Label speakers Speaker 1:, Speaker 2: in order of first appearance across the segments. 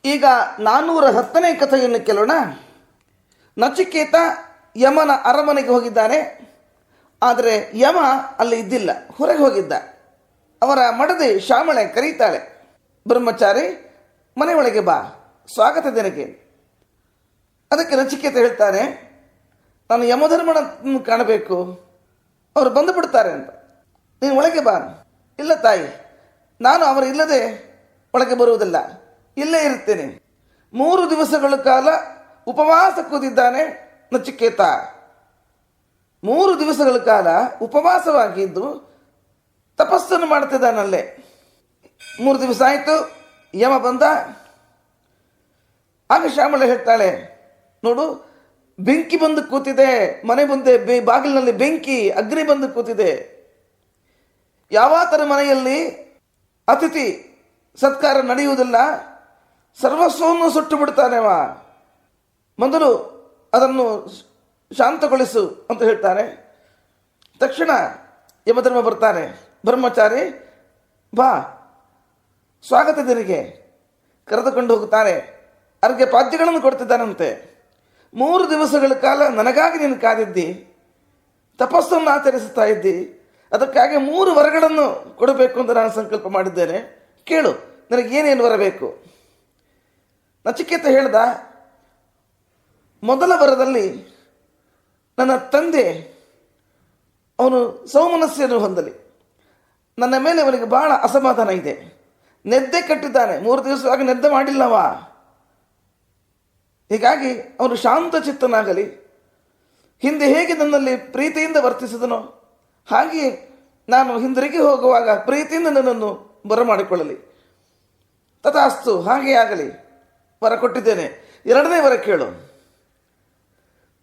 Speaker 1: ಈಗ 410ನೇ ಕಥೆಯನ್ನು ಕೇಳೋಣ. ನಚಿಕೇತ ಯಮನ ಅರಮನೆಗೆ ಹೋಗಿದ್ದಾನೆ. ಆದರೆ ಯಮ ಅಲ್ಲಿ ಇದ್ದಿಲ್ಲ, ಹೊರಗೆ ಹೋಗಿದ್ದ. ಅವರ ಮಡದಿ ಶ್ಯಾಮಳೆ ಕರೀತಾಳೆ, ಬ್ರಹ್ಮಚಾರಿ ಮನೆಯೊಳಗೆ ಬಾ, ಸ್ವಾಗತ ದಿನಕ್ಕೆ. ಅದಕ್ಕೆ ನಚಿಕೇತ ಹೇಳ್ತಾನೆ, ನಾನು ಯಮಧರ್ಮನನ್ನು ಕಾಣಬೇಕು, ಅವರು ಬಂದು ಬಿಡ್ತಾರೆ ಅಂತ. ನೀನು ಒಳಗೆ ಬಾ. ಇಲ್ಲ ತಾಯಿ, ನಾನು ಅವರು ಇಲ್ಲದೆ ಒಳಗೆ ಬರುವುದಿಲ್ಲ, ಇಲ್ಲೇ ಇರುತ್ತೇನೆ. 3 ದಿವಸಗಳ ಕಾಲ ಉಪವಾಸ ಕೂತಿದ್ದಾನೆ ನಚಿಕೇತ. 3 ದಿವಸಗಳ ಕಾಲ ಉಪವಾಸವಾಗಿದ್ದು ತಪಸ್ಸನ್ನು ಮಾಡ್ತಿದ್ದಾನಲ್ಲೇ. 3 ದಿವಸ ಆಯಿತು, ಯಮ ಬಂದ. ಆಗ ಶ್ಯಾಮಳೆ ಹೇಳ್ತಾಳೆ, ನೋಡು ಬೆಂಕಿ ಬಂದು ಕೂತಿದೆ, ಮನೆ ಮುಂದೆ ಬಾಗಿಲಿನಲ್ಲಿ ಬೆಂಕಿ, ಅಗ್ನಿ ಬಂದು ಕೂತಿದೆ. ಯಾವಾತರ ಮನೆಯಲ್ಲಿ ಅತಿಥಿ ಸತ್ಕಾರ ನಡೆಯುವುದಿಲ್ಲ, ಸರ್ವಸ್ವವನ್ನು ಸುಟ್ಟು ಬಿಡ್ತಾನೆವ. ಮೊದಲು ಅದನ್ನು ಶಾಂತಗೊಳಿಸು ಅಂತ ಹೇಳ್ತಾನೆ. ತಕ್ಷಣ ಯಮಧರ್ಮ ಬರ್ತಾನೆ, ಬ್ರಹ್ಮಚಾರಿ ಬಾ, ಸ್ವಾಗತ ದಿನಿಗೆ ಕರೆದುಕೊಂಡು ಹೋಗುತ್ತಾನೆ. ಅರ್ಘ್ಯ ಪಾದ್ಯಗಳನ್ನು ಕೊಡ್ತಿದ್ದಾನಂತೆ. 3 ದಿವಸಗಳ ಕಾಲ ನನಗಾಗಿ ನೀನು ಕಾದಿದ್ದಿ, ತಪಸ್ಸನ್ನು ಆಚರಿಸುತ್ತಾ ಇದ್ದಿ, ಅದಕ್ಕಾಗಿ 3 ವರಗಳನ್ನು ಕೊಡಬೇಕು ಅಂತ ನಾನು ಸಂಕಲ್ಪ ಮಾಡಿದ್ದೇನೆ. ಕೇಳು, ನನಗೇನೇನು ಬರಬೇಕು? ನಚಿಕೇತ ಹೇಳ್ದ, ಮೊದಲ ವರದಲ್ಲಿ ನನ್ನ ತಂದೆ ಅವನು ಸೌಮನಸ್ಯನು ಹೊಂದಲಿ. ನನ್ನ ಮೇಲೆ ಅವನಿಗೆ ಬಹಳ ಅಸಮಾಧಾನ ಇದೆ. ನೆದ್ದೆ ಕಟ್ಟಿದ್ದಾನೆ, 3 ದಿವಸವಾಗಿ ನೆದ್ದೆ ಮಾಡಿಲ್ಲವ. ಹೀಗಾಗಿ ಅವನು ಶಾಂತ ಚಿತ್ತನಾಗಲಿ, ಹಿಂದೆ ಹೇಗೆ ನನ್ನಲ್ಲಿ ಪ್ರೀತಿಯಿಂದ ವರ್ತಿಸಿದನೋ ಹಾಗೆ ನಾನು ಹಿಂದಿರುಗಿ ಹೋಗುವಾಗ ಪ್ರೀತಿಯಿಂದ ನನ್ನನ್ನು ಬರಮಾಡಿಕೊಳ್ಳಲಿ. ತಥಾಸ್ತು, ಹಾಗೆ ಆಗಲಿ, ವರ ಕೊಟ್ಟಿದ್ದೇನೆ. 2ನೇ ವರ ಕೇಳು.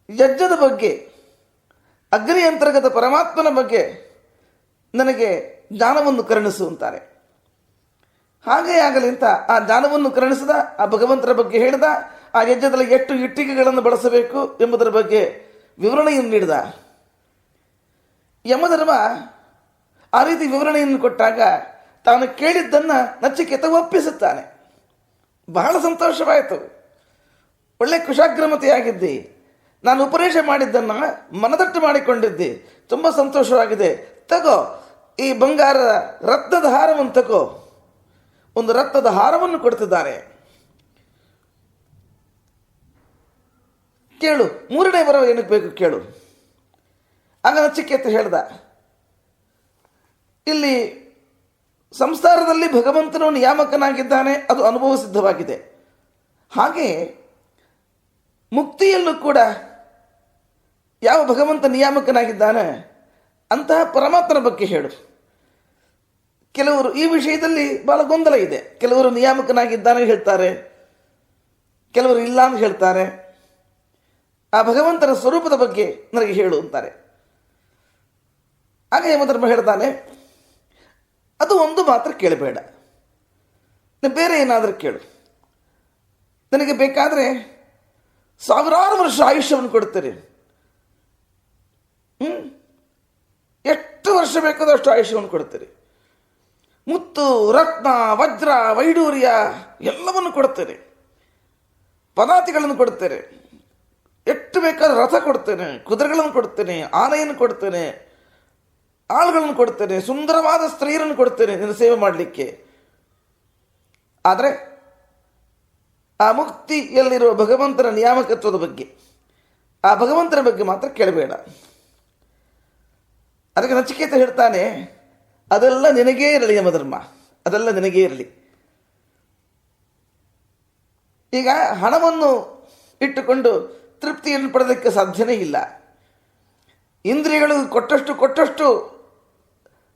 Speaker 1: ಯಜ್ಞದ ಬಗ್ಗೆ, ಅಗ್ನಿ ಅಂತರ್ಗತ ಪರಮಾತ್ಮನ ಬಗ್ಗೆ ನನಗೆ ಜ್ಞಾನವನ್ನು ಕರುಣಿಸು ಅಂತಾರೆ. ಹಾಗೇ ಆಗಲಿ ಅಂತ ಆ ಜ್ಞಾನವನ್ನು ಕರುಣಿಸಿದ. ಆ ಭಗವಂತನ ಬಗ್ಗೆ ಹೇಳಿದ. ಆ ಯಜ್ಞದಲ್ಲಿ ಎಷ್ಟು ಇಟ್ಟಿಗೆಗಳನ್ನು ಬಳಸಬೇಕು ಎಂಬುದರ ಬಗ್ಗೆ ವಿವರಣೆಯನ್ನು ನೀಡಿದ. ಯಮಧರ್ಮ ಆ ರೀತಿ ವಿವರಣೆಯನ್ನು ಕೊಟ್ಟಾಗ ತಾನು ಕೇಳಿದ್ದನ್ನು ನಚಿಕೇತ ಒಪ್ಪಿಸುತ್ತಾನೆ. ಬಹಳ ಸಂತೋಷವಾಯಿತು. ಒಳ್ಳೆ ಕುಶಾಗ್ರಮತೆಯಾಗಿದ್ದಿ, ನಾನು ಉಪದೇಶ ಮಾಡಿದ್ದನ್ನು ಮನದಟ್ಟು ಮಾಡಿಕೊಂಡಿದ್ದಿ, ತುಂಬ ಸಂತೋಷವಾಗಿದೆ. ತಗೋ, ಈ ಬಂಗಾರ ರತ್ನದ ಹಾರವನ್ನು ತಗೋ. ಒಂದು ರತ್ನದ ಹಾರವನ್ನು ಕೊಡ್ತಿದ್ದಾರೆ. ಕೇಳು, 3ನೇ ವರ ಏನಕ್ಕೆ ಬೇಕು ಕೇಳು. ಆಗ ನಚಿಕೇತ ಹೇಳ್ದ, ಇಲ್ಲಿ ಸಂಸಾರದಲ್ಲಿ ಭಗವಂತನು ನಿಯಾಮಕನಾಗಿದ್ದಾನೆ, ಅದು ಅನುಭವ ಸಿದ್ಧವಾಗಿದೆ. ಹಾಗೆ ಮುಕ್ತಿಯಲ್ಲೂ ಕೂಡ ಯಾವ ಭಗವಂತ ನಿಯಾಮಕನಾಗಿದ್ದಾನೆ ಅಂತಹ ಪರಮಾತ್ಮನ ಬಗ್ಗೆ ಹೇಳು. ಕೆಲವರು ಈ ವಿಷಯದಲ್ಲಿ ಬಹಳ ಗೊಂದಲ ಇದೆ. ಕೆಲವರು ನಿಯಾಮಕನಾಗಿದ್ದಾನೆ ಹೇಳ್ತಾರೆ, ಕೆಲವರು ಇಲ್ಲ ಅಂತ ಹೇಳ್ತಾರೆ. ಆ ಭಗವಂತನ ಸ್ವರೂಪದ ಬಗ್ಗೆ ನನಗೆ ಹೇಳು ಅಂತಾರೆ. ಆಗ ಯಮಧರ್ಮ ಹೇಳ್ತಾನೆ, ಅದು ಒಂದು ಮಾತ್ರ ಕೇಳಬೇಡ, ಬೇರೆ ಏನಾದರೂ ಕೇಳು. ನನಗೆ ಬೇಕಾದರೆ 1000 ವರ್ಷ ಆಯುಷ್ಯವನ್ನು ಕೊಡ್ತೇನೆ. ಎಷ್ಟು ವರ್ಷ ಬೇಕಾದರೂ ಅಷ್ಟು ಆಯುಷ್ಯವನ್ನು ಕೊಡ್ತೇನೆ. ಮುತ್ತು, ರತ್ನ, ವಜ್ರ, ವೈಡೂರ್ಯ ಎಲ್ಲವನ್ನು ಕೊಡ್ತೇನೆ. ಪದಾತಿಗಳನ್ನು ಕೊಡ್ತೇನೆ. ಎಷ್ಟು ಬೇಕಾದ್ರೆ ರಥ ಕೊಡ್ತೇನೆ, ಕುದುರೆಗಳನ್ನು ಕೊಡ್ತೇನೆ, ಆನೆಯನ್ನು ಕೊಡ್ತೇನೆ, ಆಳುಗಳನ್ನು ಕೊಡ್ತೇನೆ, ಸುಂದರವಾದ ಸ್ತ್ರೀಯರನ್ನು ಕೊಡ್ತೇನೆ ನಿನ್ನ ಸೇವೆ ಮಾಡಲಿಕ್ಕೆ. ಆದರೆ ಆ ಮುಕ್ತಿಯಲ್ಲಿರುವ ಭಗವಂತನ ನಿಯಾಮಕತ್ವದ ಬಗ್ಗೆ, ಆ ಭಗವಂತನ ಬಗ್ಗೆ ಮಾತ್ರ ಕೇಳಬೇಡ. ಅದಕ್ಕೆ ನಚಿಕೇತ ಹೇಳ್ತಾನೆ, ಅದೆಲ್ಲ ನಿನಗೇ ಇರಲಿ ಯಮಧರ್ಮ, ಅದೆಲ್ಲ ನಿನಗೇ ಇರಲಿ. ಈಗ ಹಣವನ್ನು ಇಟ್ಟುಕೊಂಡು ತೃಪ್ತಿಯನ್ನು ಪಡೆದಕ್ಕೆ ಸಾಧ್ಯನೇ ಇಲ್ಲ. ಇಂದ್ರಿಯಗಳು ಕೊಟ್ಟಷ್ಟು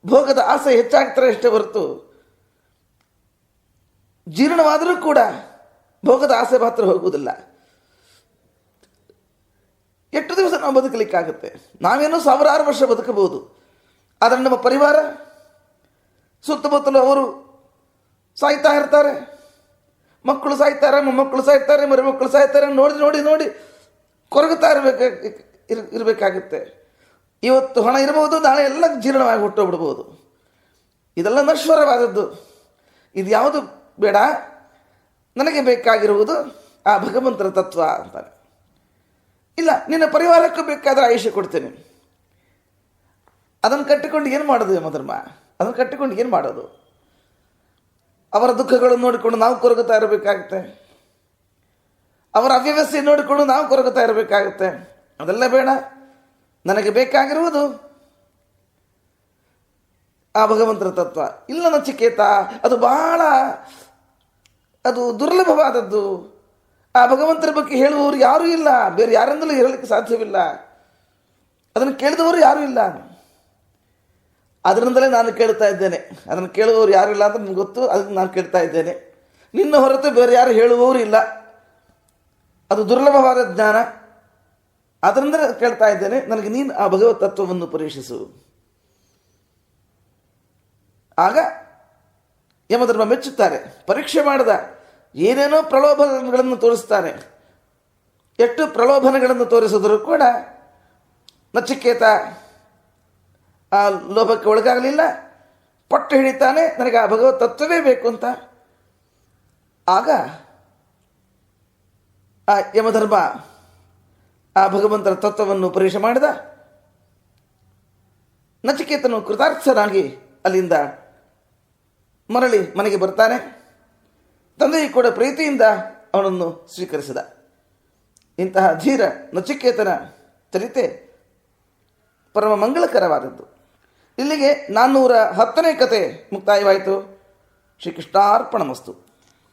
Speaker 1: ಭೋಗದ ಆಸೆ ಹೆಚ್ಚಾಗ್ತಾರೆ ಅಷ್ಟೇ ಹೊರತು, ಜೀರ್ಣವಾದರೂ ಕೂಡ ಭೋಗದ ಆಸೆ ಮಾತ್ರ ಹೋಗುವುದಿಲ್ಲ. ಎಷ್ಟು ದಿವಸ ನಾವು ಬದುಕಲಿಕ್ಕಾಗುತ್ತೆ? ನಾವೇನೋ 1000 ವರ್ಷ ಬದುಕಬಹುದು. ಆದರೆ ನಮ್ಮ ಪರಿವಾರ ಸುತ್ತಮುತ್ತಲು ಅವರು ಸಾಯ್ತಾ ಇರ್ತಾರೆ. ಮಕ್ಕಳು ಸಾಯ್ತಾರೆ, ಮೊಮ್ಮಕ್ಕಳು ಸಾಯ್ತಾರೆ, ಮರಿಮಕ್ಕಳು ಸಾಯ್ತಾರೆ. ನೋಡಿ ಕೊರಗುತ್ತಾ ಇರಬೇಕಾಗುತ್ತೆ. ಇವತ್ತು ಹಣ ಇರಬಹುದು, ನಾಳೆ ಎಲ್ಲ ಜೀರ್ಣವಾಗಿ ಹುಟ್ಟೋಗ್ಬಿಡ್ಬೋದು. ಇದೆಲ್ಲ ನಶ್ವರವಾದದ್ದು. ಇದು ಯಾವುದು ಬೇಡ. ನನಗೆ ಬೇಕಾಗಿರುವುದು ಆ ಭಗವಂತನ ತತ್ವ ಅಂತಾನೆ. ಇಲ್ಲ, ನಿನ್ನ ಪರಿವಾರಕ್ಕೂ ಬೇಕಾದರೆ ಆಯುಷ್ಯ ಕೊಡ್ತೇನೆ. ಅದನ್ನು ಕಟ್ಟಿಕೊಂಡು ಏನು ಮಾಡೋದು ಯಮಧರ್ಮ? ಅದನ್ನು ಕಟ್ಟಿಕೊಂಡು ಏನು ಮಾಡೋದು? ಅವರ ದುಃಖಗಳನ್ನು ನೋಡಿಕೊಂಡು ನಾವು ಕೊರಗುತ್ತಾ ಇರಬೇಕಾಗುತ್ತೆ. ಅವರ ಅವ್ಯವಸ್ಥೆ ನೋಡಿಕೊಂಡು ನಾವು ಕೊರಗುತ್ತಾ ಇರಬೇಕಾಗುತ್ತೆ. ಅದೆಲ್ಲ ಬೇಡ. ನನಗೆ ಬೇಕಾಗಿರುವುದು ಆ ಭಗವಂತನ ತತ್ವ. ಇಲ್ಲ ನಚಿಕೇತ, ಅದು ದುರ್ಲಭವಾದದ್ದು. ಆ ಭಗವಂತನ ಬಗ್ಗೆ ಹೇಳುವವರು ಯಾರೂ ಇಲ್ಲ, ಬೇರೆ ಯಾರಿಂದಲೂ ಹೇಳಲಿಕ್ಕೆ ಸಾಧ್ಯವಿಲ್ಲ. ಅದನ್ನು ಕೇಳಿದವರು ಯಾರೂ ಇಲ್ಲ. ಅದರಿಂದಲೇ ನಾನು ಕೇಳ್ತಾ ಇದ್ದೇನೆ. ಅದನ್ನು ಕೇಳುವವರು ಯಾರು ಇಲ್ಲ ಅಂತ ನನಗೆ ಗೊತ್ತು, ಅದಕ್ಕೆ ನಾನು ಕೇಳ್ತಾ ಇದ್ದೇನೆ. ನಿನ್ನ ಹೊರತು ಬೇರೆ ಯಾರು ಹೇಳುವವರು ಇಲ್ಲ. ಅದು ದುರ್ಲಭವಾದ ಜ್ಞಾನ, ಅದರಿಂದ ಕೇಳ್ತಾ ಇದ್ದೇನೆ. ನನಗೆ ನೀನು ಆ ಭಗವತ್ ತತ್ವವನ್ನು ಪರೀಕ್ಷಿಸು. ಆಗ ಯಮಧರ್ಮ ಮೆಚ್ಚುತ್ತಾರೆ. ಪರೀಕ್ಷೆ ಮಾಡಿದ, ಏನೇನೋ ಪ್ರಲೋಭನಗಳನ್ನು ತೋರಿಸ್ತಾನೆ. ಎಷ್ಟು ಪ್ರಲೋಭನೆಗಳನ್ನು ತೋರಿಸಿದರೂ ಕೂಡ ನಚಿಕೇತ ಆ ಲೋಭಕ್ಕೆ ಒಳಗಾಗಲಿಲ್ಲ. ಪಟ್ಟು ಹಿಡಿತಾನೆ, ನನಗೆ ಆ ಭಗವತ್ ತತ್ವವೇ ಬೇಕು ಅಂತ. ಆಗ ಆ ಯಮಧರ್ಮ ಆ ಭಗವಂತನ ತತ್ವವನ್ನು ಪರೀಕ್ಷೆ ಮಾಡಿದ. ನಚಿಕೇತನು ಕೃತಾರ್ಥನಾಗಿ ಅಲ್ಲಿಂದ ಮರಳಿ ಮನೆಗೆ ಬರ್ತಾನೆ. ತಂದೆಯು ಕೂಡ ಪ್ರೀತಿಯಿಂದ ಅವನನ್ನು ಸ್ವೀಕರಿಸಿದ. ಇಂತಹ ಧೀರ ನಚಿಕೇತನ ಚರಿತೆ ಪರಮ ಮಂಗಳಕರವಾದದ್ದು. ಇಲ್ಲಿಗೆ 410ನೇ ಕತೆ ಮುಕ್ತಾಯವಾಯಿತು. ಶ್ರೀಕೃಷ್ಣಾರ್ಪಣಮಸ್ತು.